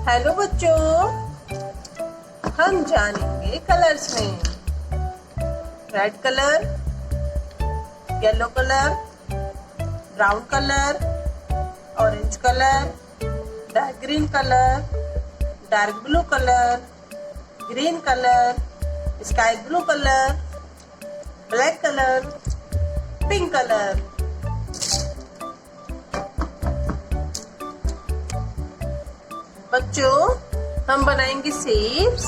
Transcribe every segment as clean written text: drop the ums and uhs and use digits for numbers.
Hello बच्चों, हम जानेंगे कलर्स में। Red colour, yellow colour, brown colour, orange colour, dark green colour, dark blue colour, green colour, sky blue colour, black colour, pink colour. बच्चों, हम बनाएंगे shapes,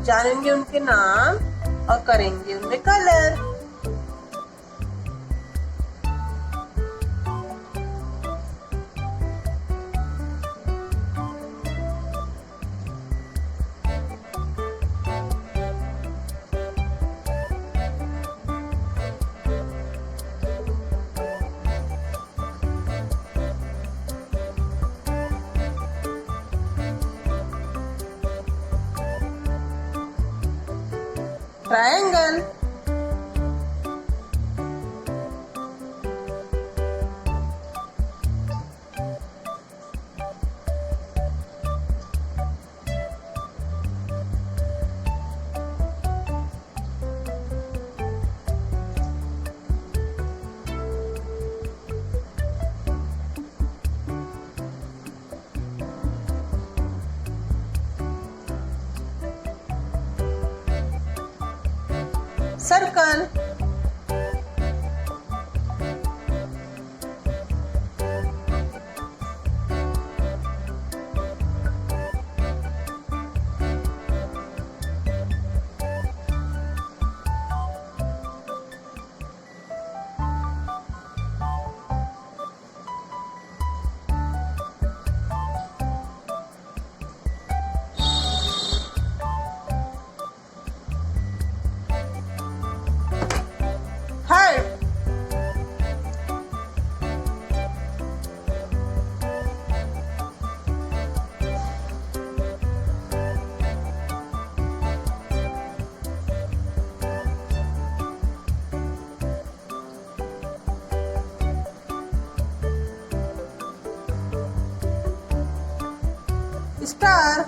जानेंगे उनके नाम और करेंगे उनमें colour. Triangle, circle, heart, star,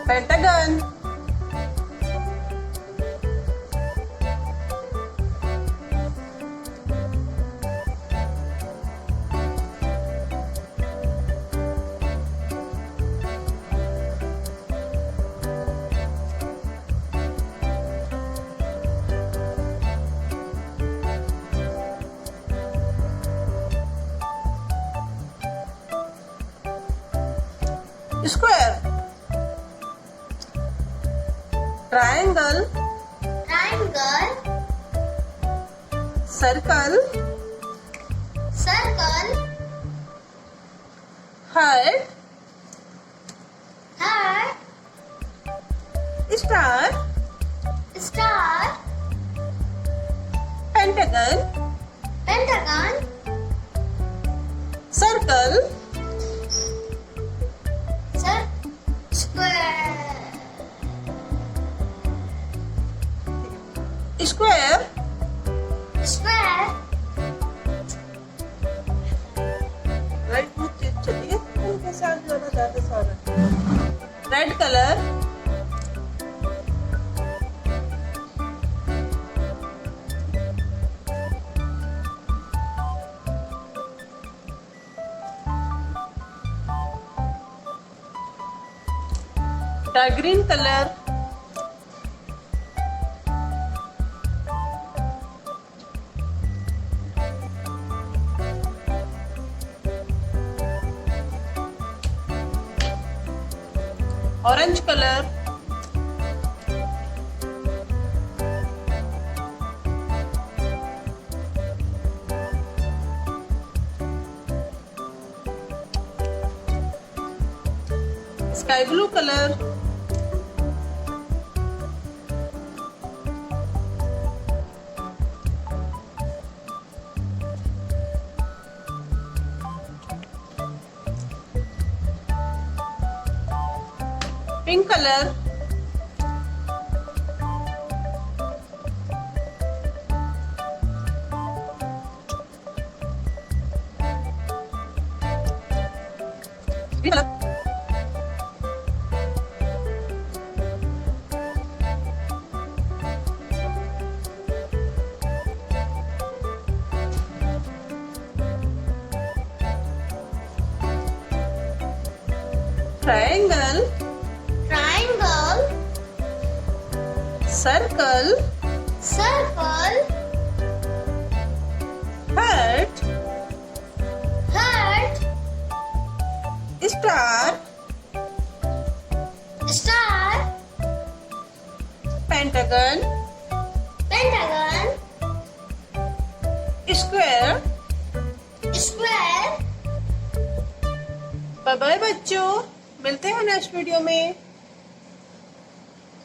pentagon, square, triangle, circle, heart, star, pentagon, circle, square, right बहुत तेज चली है, हल्के से आगे जाना, ज्यादा सारा। Red colour, dark green colour, orange colour, sky blue colour, pink colour, green colour, triangle, triangle, circle, circle, heart, heart, star, star, pentagon, pentagon, square. square. Bye bye बच्चों, मिलते हैं नेक्स्ट वीडियो में।